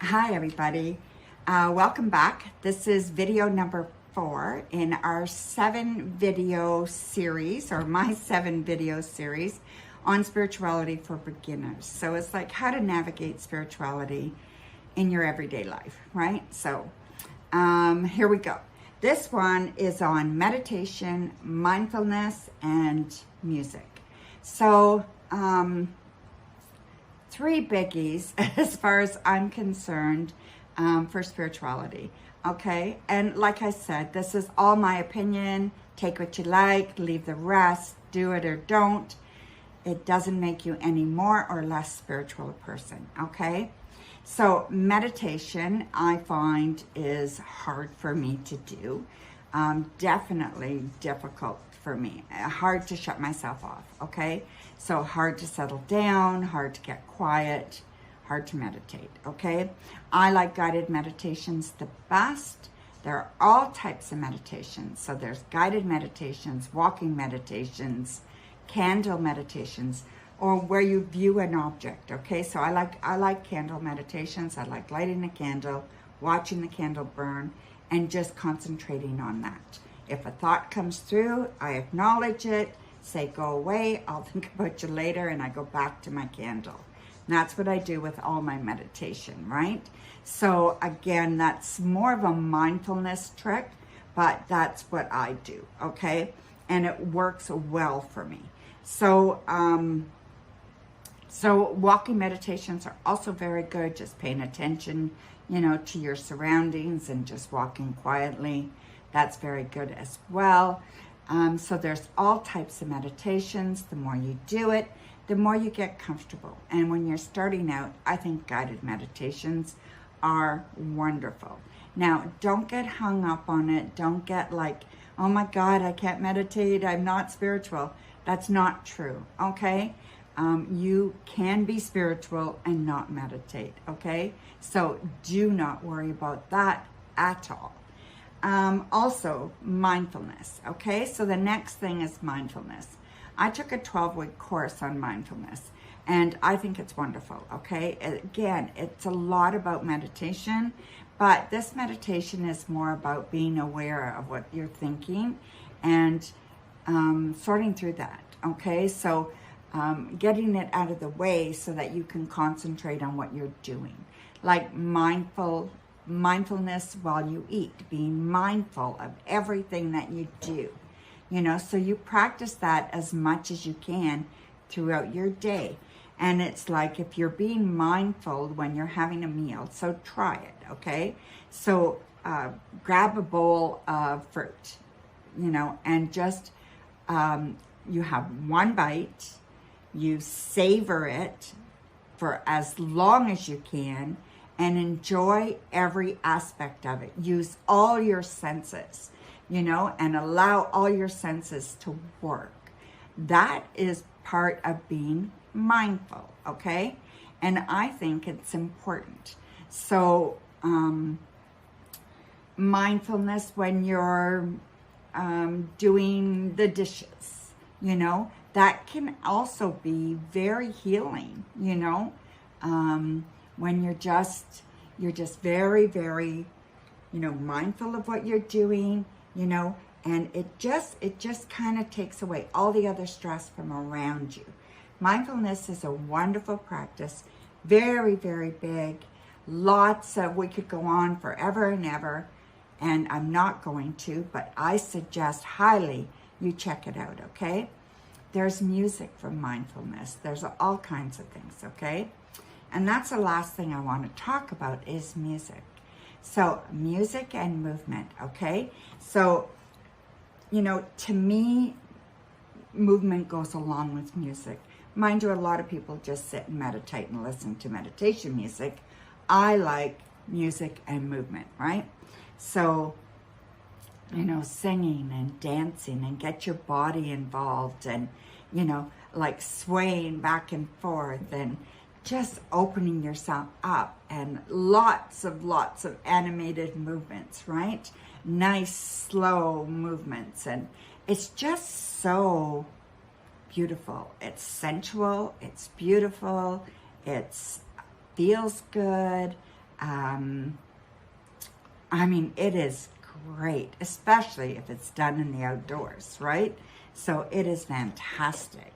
Hi everybody, welcome back. This is video number 4 in our 7 video series, or my 7 video series on spirituality for beginners. So it's like how to navigate spirituality in your everyday life, right? So here we go. This one is on meditation, mindfulness, and music. So 3 biggies as far as I'm concerned for spirituality, okay? And like I said, this is all my opinion. Take what you like, leave the rest, do it or don't. It doesn't make you any more or less spiritual a person, okay? So meditation, I find, is hard for me to do. Definitely difficult for me. Hard to shut myself off, okay? So hard to settle down, hard to get quiet, hard to meditate, okay? I like guided meditations the best. There are all types of meditations. So there's guided meditations, walking meditations, candle meditations, or where you view an object, okay? So I like candle meditations. I like lighting a candle, watching the candle burn, and just concentrating on that. If a thought comes through, I acknowledge it, say go away, I'll think about you later, and I go back to my candle. And that's what I do with all my meditation, right? So again, that's more of a mindfulness trick, but that's what I do, okay? And it works well for me. So, so walking meditations are also very good, just paying attention, to your surroundings and just walking quietly. That's very good as well. So there's all types of meditations. The more you do it, the more you get comfortable. And when you're starting out, I think guided meditations are wonderful. Now, don't get hung up on it. Don't get like, oh my God, I can't meditate, I'm not spiritual. That's not true, okay? You can be spiritual and not meditate, okay? So do not worry about that at all. Also, mindfulness, okay? So the next thing is mindfulness. I took a 12-week course on mindfulness, and I think it's wonderful, okay? Again, it's a lot about meditation, but this meditation is more about being aware of what you're thinking and sorting through that, okay? So getting it out of the way so that you can concentrate on what you're doing. Like mindfulness while you eat, being mindful of everything that you do. So you practice that as much as you can throughout your day. And it's like if you're being mindful when you're having a meal, so try it, okay? So grab a bowl of fruit, and just, you have one bite, you savor it for as long as you can, and enjoy every aspect of it. Use all your senses, and allow all your senses to work. That is part of being mindful, okay? And I think it's important. So, mindfulness when you're doing the dishes, that can also be very healing, when you're just very, very, mindful of what you're doing, and it just kind of takes away all the other stress from around you. Mindfulness is a wonderful practice, very, very big. We could go on forever and ever, and I'm not going to, but I suggest highly you check it out, okay? There's music for mindfulness. There's all kinds of things, okay? And that's the last thing I want to talk about is music. So music and movement, okay? So, to me, movement goes along with music. Mind you, a lot of people just sit and meditate and listen to meditation music. I like music and movement, right? So, singing and dancing and get your body involved and, like swaying back and forth and just opening yourself up and lots of animated movements, right? Nice, slow movements. And it's just so beautiful. It's sensual. It's beautiful. It feels good. I mean, it is great, especially if it's done in the outdoors, right? So it is fantastic.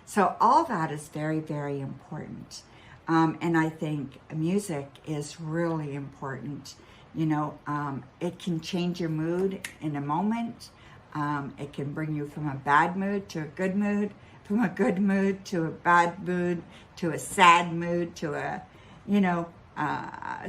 So all that is very, very important. And I think music is really important. It can change your mood in a moment. It can bring you from a bad mood to a good mood, from a good mood to a bad mood, to a sad mood, to a,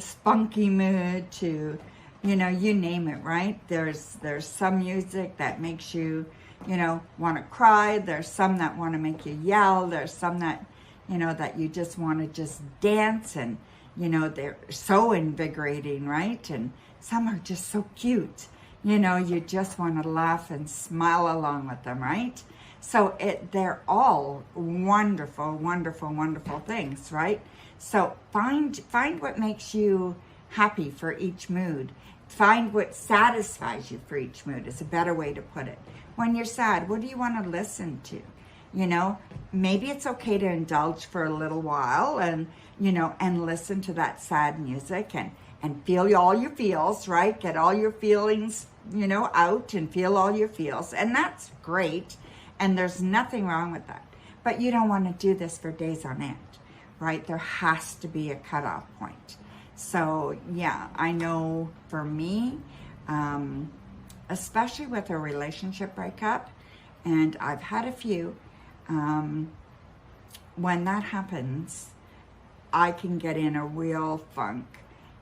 spunky mood, to, you name it, right? There's some music that makes you, want to cry. There's some that want to make you yell. There's some that, that you just want to just dance, and, they're so invigorating, right? And some are just so cute. You just want to laugh and smile along with them, right? So they're all wonderful, wonderful, wonderful things, right? So find what makes you happy for each mood. Find what satisfies you for each mood is a better way to put it. When you're sad, what do you want to listen to? Maybe it's okay to indulge for a little while and, and listen to that sad music and feel all your feels, right? Get all your feelings, out and feel all your feels. And that's great. And there's nothing wrong with that. But you don't want to do this for days on end, right? There has to be a cutoff point. So, yeah, I know for me, especially with a relationship breakup, and I've had a few, when that happens, I can get in a real funk,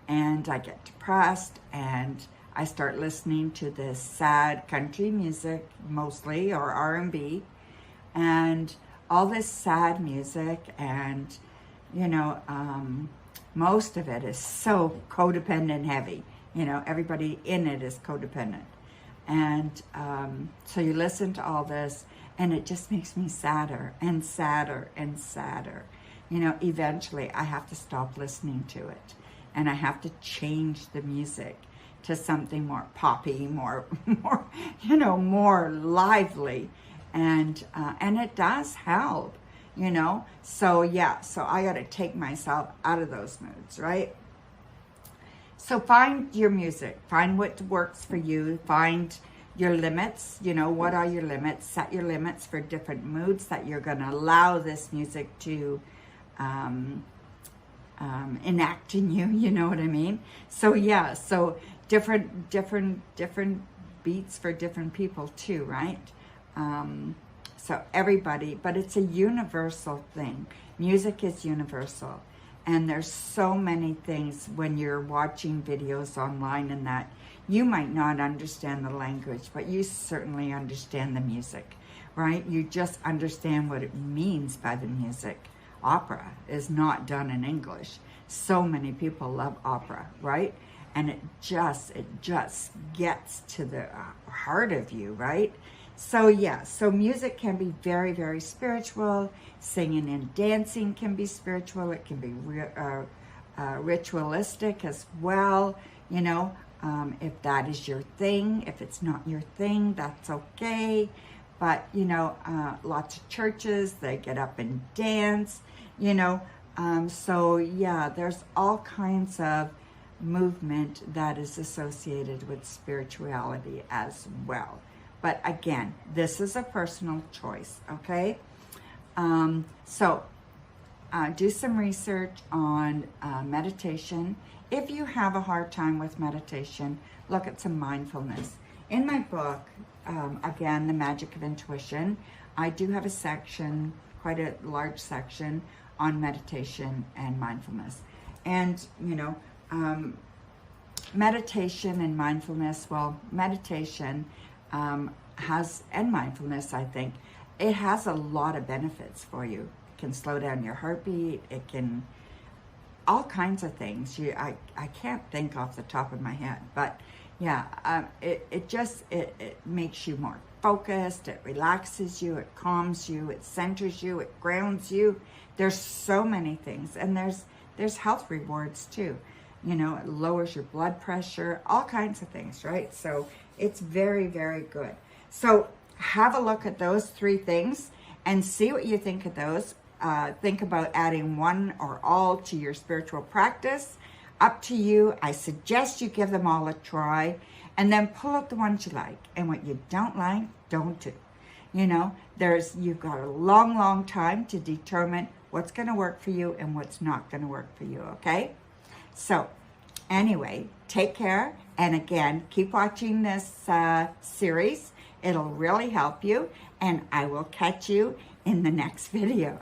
and I get depressed, and I start listening to this sad country music mostly, or R&B, and all this sad music, and most of it is so codependent heavy. Everybody in it is codependent, and so you listen to all this, and it just makes me sadder and sadder and sadder. Eventually I have to stop listening to it, and I have to change the music to something more poppy, more more lively, and it does help, So yeah, so I got to take myself out of those moods, right? So find your music, find what works for you, find your limits. What are your limits? Set your limits for different moods that you're going to allow this music to enact in you. You know what I mean? So yeah, so different beats for different people too, right? So everybody, but it's a universal thing. Music is universal. And there's so many things when you're watching videos online and that you might not understand the language, but you certainly understand the music, right? You just understand what it means by the music. Opera is not done in English. So many people love opera, right? And it just gets to the heart of you, right? So yeah, so music can be very, very spiritual. Singing and dancing can be spiritual. It can be ritualistic as well. If that is your thing. If it's not your thing, that's okay. But, lots of churches, they get up and dance, So yeah, there's all kinds of movement that is associated with spirituality as well. But again, this is a personal choice, okay? So do some research on meditation. If you have a hard time with meditation, look at some mindfulness. In my book, again, The Magic of Intuition, I do have a section, quite a large section, on meditation and mindfulness. And, meditation and mindfulness, well, meditation and mindfulness, I think, it has a lot of benefits for you. It can slow down your heartbeat. It can, all kinds of things. I can't think off the top of my head, but yeah, it makes you more focused. It relaxes you. It calms you. It centers you. It grounds you. There's so many things, and there's health rewards too. It lowers your blood pressure, all kinds of things, right? So it's very, very good. So have a look at those 3 things and see what you think of those. Think about adding one or all to your spiritual practice. Up to you. I suggest you give them all a try and then pull out the ones you like. And what you don't like, don't do. You know, you've got a long, long time to determine what's going to work for you and what's not going to work for you, okay? So, anyway, take care. And again, keep watching this series. It'll really help you. And I will catch you in the next video.